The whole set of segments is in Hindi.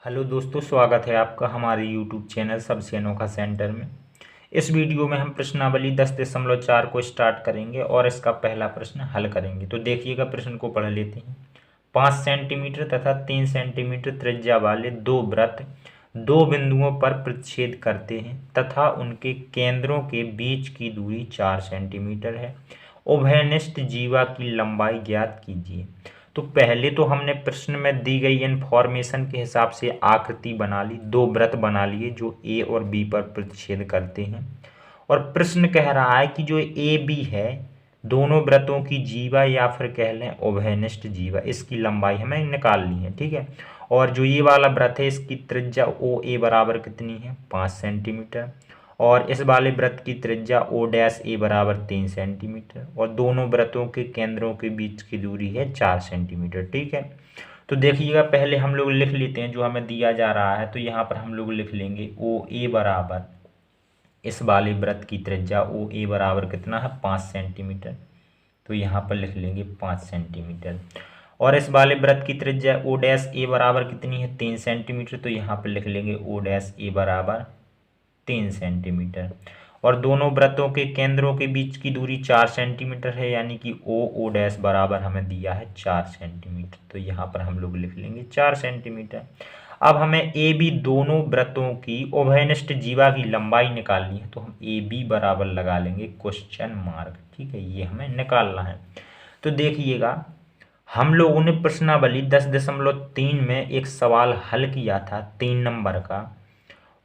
हेलो दोस्तों, स्वागत है आपका हमारे यूट्यूब चैनल सबसे अनोखा सेंटर में। इस वीडियो में हम प्रश्नावली 10.4 को स्टार्ट करेंगे और इसका पहला प्रश्न हल करेंगे। तो देखिएगा, प्रश्न को पढ़ लेते हैं। 5 सेंटीमीटर तथा 3 सेंटीमीटर त्रिज्या वाले दो वृत्त दो बिंदुओं पर प्रतिच्छेद करते हैं तथा उनके केंद्रों के बीच की दूरी 4 सेंटीमीटर है। उभयनिष्ठ जीवा की लंबाई ज्ञात कीजिए। तो पहले तो हमने प्रश्न में दी गई इन्फॉर्मेशन के हिसाब से आकृति बना ली, दो वृत्त बना लिए जो ए और बी पर प्रतिच्छेद करते हैं। और प्रश्न कह रहा है कि जो ए बी है, दोनों वृत्तों की जीवा या फिर कह लें उभयनिष्ठ जीवा, इसकी लंबाई हमें निकालनी है। ठीक है। और जो ये वाला वृत्त है, इसकी त्रिज्या ओ ए बराबर कितनी है? 5 सेंटीमीटर। और इस वाले वृत्त की त्रिज्या ओ डैश ए बराबर 3 सेंटीमीटर। और दोनों वृत्तों के केंद्रों के बीच की दूरी है 4 सेंटीमीटर। ठीक है। तो देखिएगा, पहले हम लोग लिख लेते हैं जो हमें दिया जा रहा है। तो यहाँ पर हम लोग लिख लेंगे ओ ए बराबर, इस वाले वृत्त की त्रिज्या ओ ए बराबर कितना है? 5 सेंटीमीटर। तो यहाँ पर लिख लेंगे 5 सेंटीमीटर। और इस वाले वृत्त की त्रिज्या ओ डैश ए बराबर कितनी है? 3 सेंटीमीटर। तो यहाँ पर लिख लेंगे ओ डैश ए बराबर 3 सेंटीमीटर। और दोनों वृत्तों के केंद्रों के बीच की दूरी 4 सेंटीमीटर है, यानी कि ओ डैश बराबर हमें दिया है 4 सेंटीमीटर। तो यहाँ पर हम लोग लिख लेंगे 4 सेंटीमीटर। अब हमें ए बी दोनों वृत्तों की उभयनिष्ठ जीवा की लंबाई निकालनी है। तो हम ए बी बराबर लगा लेंगे क्वेश्चन मार्क। ठीक है, ये हमें निकालना है। तो देखिएगा, हम लोगों ने प्रश्नावली 10.3 में एक सवाल हल किया था 3 नंबर का।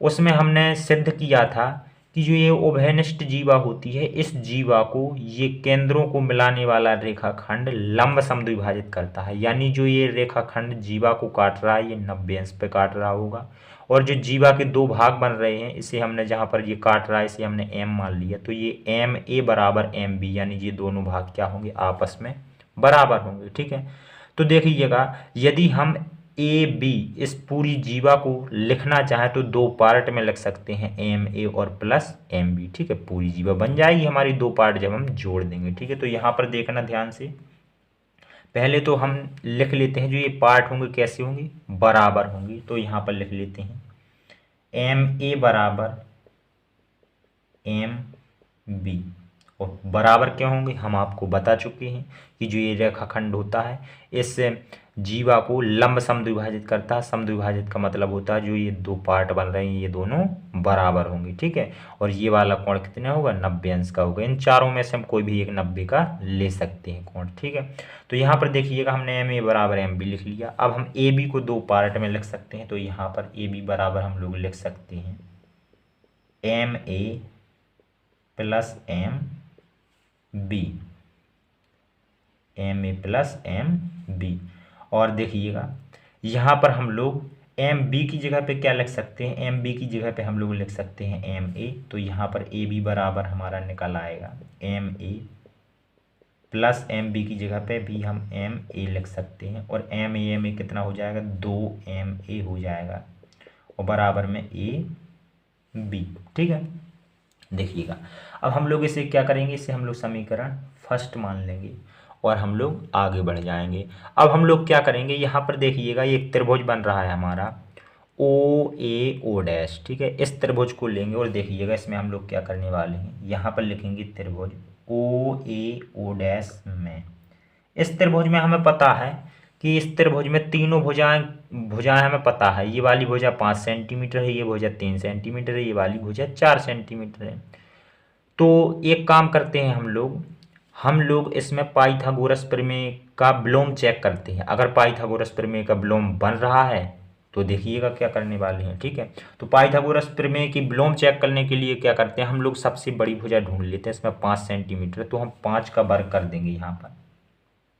उसमें हमने सिद्ध किया था कि जो ये उभयनिष्ठ जीवा होती है, इस जीवा को ये केंद्रों को मिलाने वाला रेखाखंड लंब समद्विभाजित करता है। यानी जो ये रेखाखंड जीवा को काट रहा है, ये 90 अंश पे काट रहा होगा। और जो जीवा के दो भाग बन रहे हैं, इसे हमने जहाँ पर ये काट रहा है, इसे हमने एम मान लिया। तो ये एम ए बराबर एम बी, यानी ये दोनों भाग क्या होंगे? आपस में बराबर होंगे। ठीक है। तो देखिएगा, यदि हम ए बी इस पूरी जीवा को लिखना चाहें तो दो पार्ट में लिख सकते हैं, एम ए और प्लस एम बी। ठीक है, पूरी जीवा बन जाएगी हमारी दो पार्ट जब हम जोड़ देंगे। ठीक है। तो यहाँ पर देखना ध्यान से, पहले तो हम लिख लेते हैं जो ये पार्ट होंगे कैसे होंगे? बराबर होंगे। तो यहाँ पर लिख लेते हैं एम ए बराबर एम बी। और बराबर क्यों होंगे? हम आपको बता चुके हैं कि जो ये रेखाखंड होता है, इस जीवा को लंब समद्विभाजित करता है। समद्विभाजित का मतलब होता है जो ये दो पार्ट बन रहे हैं, ये दोनों बराबर होंगे। ठीक है। और ये वाला कोण कितने होगा? 90 अंश का होगा। इन चारों में से हम कोई भी एक 90 का ले सकते हैं कोण। ठीक है। तो यहाँ पर देखिएगा, हमने एम ए बराबर एम बी लिख लिया। अब हम ए बी को दो पार्ट में लिख सकते हैं। तो यहाँ पर ए बी बराबर हम लोग लिख सकते हैं M A plus M B, M A plus M B. और देखिएगा, यहाँ पर हम लोग एम बी की जगह पे क्या लिख सकते हैं? एम बी की जगह पे हम लोग लिख सकते हैं एम ए। तो यहाँ पर ए बी बराबर हमारा निकल आएगा M A plus M B की जगह पे भी हम एम ए लिख सकते हैं। और एम ए कितना हो जाएगा? 2 एम ए हो जाएगा। और बराबर में ए बी। ठीक है। देखिएगा, अब हम लोग इसे क्या करेंगे? इसे हम लोग समीकरण फर्स्ट मान लेंगे और हम लोग आगे बढ़ जाएंगे। अब हम लोग क्या करेंगे? यहाँ पर देखिएगा, ये एक त्रिभुज बन रहा है हमारा ओ ए ओ डैश। ठीक है, इस त्रिभुज को लेंगे और देखिएगा इसमें हम लोग क्या करने वाले हैं। यहाँ पर लिखेंगे त्रिभुज ओ ए ओ डैश में। इस त्रिभुज में हमें पता है कि इस त्रिभुज में तीनों भुजाएं भुजाएं हमें पता है। ये वाली भुजा 5 सेंटीमीटर है, ये भुजा 3 सेंटीमीटर है, ये वाली भुजा 4 सेंटीमीटर है। तो एक काम करते हैं, हम लोग इसमें पाइथागोरस प्रमेय का विलोम चेक करते हैं। अगर पाइथागोरस प्रमेय का विलोम बन रहा है तो देखिएगा क्या करने वाले हैं। ठीक है। तो पाइथागोरस प्रमेय की विलोम चेक करने के लिए क्या करते हैं, हम लोग सबसे बड़ी भुजा ढूंढ लेते हैं। इसमें 5 सेंटीमीटर, तो हम 5 का वर्ग कर देंगे। यहाँ पर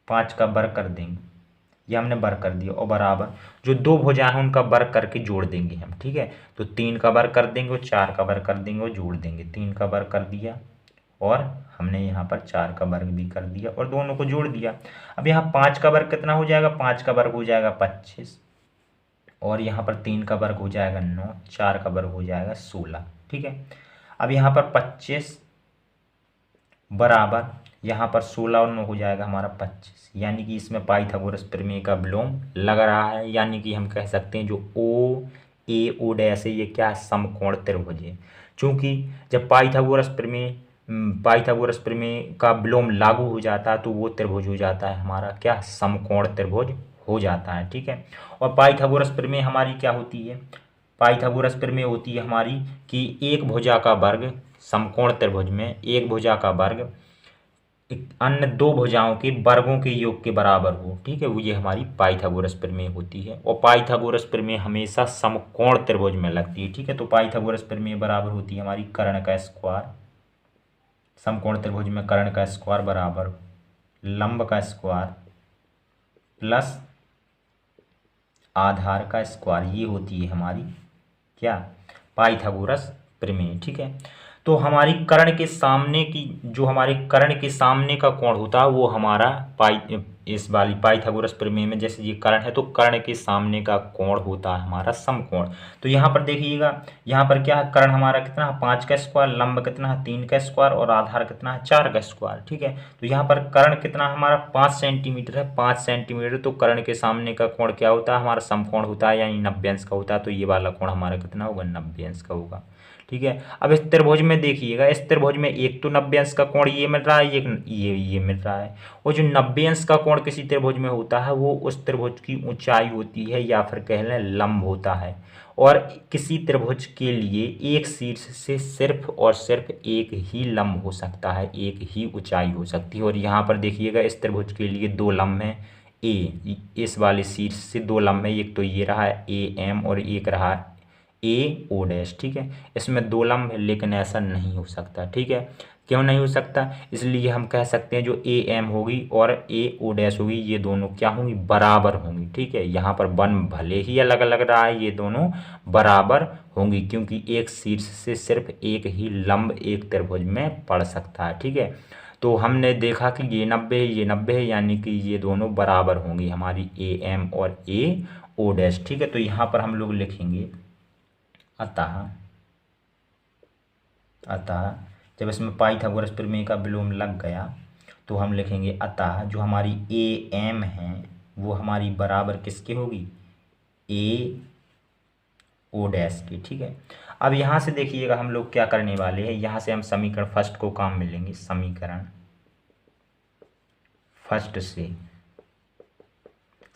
5 का वर्ग कर देंगे, ये हमने वर्ग कर दिया। और बराबर जो दो भुजाएं हैं उनका वर्ग करके जोड़ देंगे हम। ठीक है। तो 3 का वर्ग कर देंगे और 4 का वर्ग कर देंगे और जोड़ देंगे। 3 का वर्ग कर दिया और हमने यहाँ पर 4 का वर्ग भी कर दिया और दोनों को जोड़ दिया। अब यहाँ 5 का वर्ग कितना हो जाएगा? 5 का वर्ग हो जाएगा 25। और यहाँ पर 3 का वर्ग हो जाएगा 9, 4 का वर्ग हो जाएगा 16। ठीक है। अब यहाँ पर 25 बराबर यहाँ पर 16 और 9 हो जाएगा हमारा 25, यानी कि इसमें पाइथागोरस प्रमेय का विलोम लग रहा है। यानी कि हम कह सकते हैं जो ओ ए ओ डैश है ये क्या समकोण त्रिभुज है। चूँकि जब पाइथागोरस प्रमेय का विलोम लागू हो जाता है तो वो त्रिभुज हो जाता है हमारा क्या समकोण त्रिभुज हो जाता है। ठीक है, और पाइथागोरस प्रमेय हमारी क्या होती है, पाइथागोरस प्रमेय होती है हमारी कि एक भुजा का वर्ग समकोण त्रिभुज में एक भुजा का वर्ग अन्य दो भुजाओं के वर्गों के योग के बराबर हो। ठीक है, वो ये हमारी पाइथागोरस प्रमेय होती है। और पाइथागोरस प्रमेय हमेशा समकोण त्रिभुज में लगती है। ठीक है, तो पाइथागोरस प्रमेय बराबर होती है हमारी कर्ण का स्क्वायर, समकोण त्रिभुज में कर्ण का स्क्वायर बराबर लंब का स्क्वायर प्लस आधार का स्क्वायर, ये होती है हमारी क्या पाइथागोरस प्रमेय। ठीक है, तो हमारी कर्ण के सामने की जो हमारे कर्ण के सामने का कोण होता है वो हमारा इस वाली पाइथागोरस प्रमेय में जैसे ये कर्ण है तो कर्ण के सामने का कोण होता है हमारा समकोण। तो यहाँ पर देखिएगा, यहाँ पर क्या है, कर्ण हमारा कितना है 5 का स्क्वायर, लंब कितना है 3 का स्क्वायर और आधार कितना है 4 का स्क्वायर। ठीक है, तो यहाँ पर कर्ण कितना हमारा 5 सेंटीमीटर है, 5 सेंटीमीटर, तो कर्ण के सामने का कोण क्या होता है हमारा समकोण होता है यानी 90 अंश का होता है। तो ये वाला कोण हमारा कितना होगा 90 अंश का होगा। ठीक है, अब इस त्रिभुज में देखिएगा, इस त्रिभुज में एक तो 90 अंश का कोण ये मिल रहा है, एक ये मिल रहा है। और जो 90 अंश का कोण किसी त्रिभुज में होता है वो उस त्रिभुज की ऊंचाई होती है या फिर कह लें लंब होता है। और किसी त्रिभुज के लिए एक शीर्ष से सिर्फ और सिर्फ एक ही लंब हो सकता है, एक ही ऊंचाई हो सकती है। और यहाँ पर देखिएगा इस त्रिभुज के लिए दो लंब हैं ए, इस वाले शीर्ष से दो लंब है, एक तो ये रहा है ए एम और एक रहा है ए ओ डैश। ठीक है, इसमें दो लंब है लेकिन ऐसा नहीं हो सकता। ठीक है, क्यों नहीं हो सकता, इसलिए हम कह सकते हैं जो ए एम होगी और ए ओ डैश होगी ये दोनों क्या होंगी बराबर होंगी। ठीक है, यहाँ पर वन भले ही अलग अलग रहा है ये दोनों बराबर होंगी क्योंकि एक शीर्ष से सिर्फ एक ही लंब एक त्रिभुज में पड़ सकता है। ठीक है, तो हमने देखा कि ये 90 है ये 90 है यानी कि ये दोनों बराबर होंगी हमारी ए एम और ए ओ डैश। ठीक है, तो यहाँ पर हम लोग लिखेंगे अतः जब इसमें पाइथागोरस प्रमेय का विलोम लग गया तो हम लिखेंगे अतः जो हमारी ए एम है वो हमारी बराबर किसके होगी ए ओ डैश की। ठीक है, अब यहाँ से देखिएगा हम लोग क्या करने वाले हैं, यहाँ से हम समीकरण फर्स्ट को काम में लेंगे। समीकरण फर्स्ट से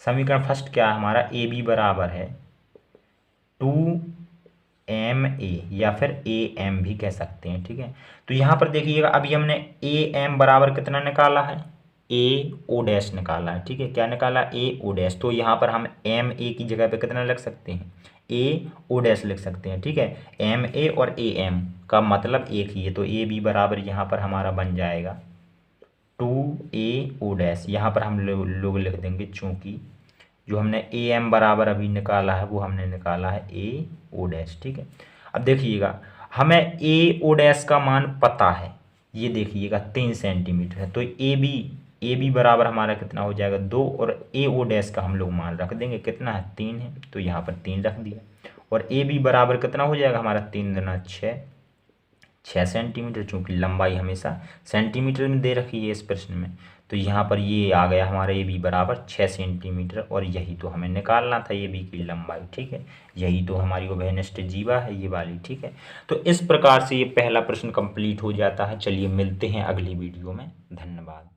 समीकरण फर्स्ट क्या है हमारा ए बी बराबर है 2 MA या फिर AM भी कह सकते हैं। ठीक है, तो यहाँ पर देखिएगा अभी हमने AM बराबर कितना निकाला है ए ओ डैश निकाला है। ठीक है, क्या निकाला ए ओ डैश, तो यहाँ पर हम MA की जगह पे कितना लिख सकते हैं ए ओ डैश लिख सकते हैं। ठीक है, MA और AM का मतलब एक ही है तो AB बराबर यहाँ पर हमारा बन जाएगा 2A ओ डैश। यहाँ पर हम लोग लिख देंगे चूँकि जो हमने ए एम बराबर अभी निकाला है वो हमने निकाला है ए ओ डैश। ठीक है, अब देखिएगा हमें ए ओ डैश का मान पता है, ये देखिएगा 3 सेंटीमीटर है, तो ए बी बराबर हमारा कितना हो जाएगा 2 और ए ओ डैश का हम लोग मान रख देंगे कितना है 3 है तो यहाँ पर 3 रख दिया। और ए बी बराबर कितना हो जाएगा हमारा 3 दूना 6 सेंटीमीटर, चूँकि लंबाई हमेशा सेंटीमीटर में दे रखी है इस प्रश्न में, तो यहाँ पर ये आ गया हमारा ए बी बराबर 6 सेंटीमीटर। और यही तो हमें निकालना था ए बी की लंबाई। ठीक है, यही तो हमारी उभयनिष्ठ जीवा है ये वाली। ठीक है, तो इस प्रकार से ये पहला प्रश्न कंप्लीट हो जाता है। चलिए मिलते हैं अगली वीडियो में, धन्यवाद।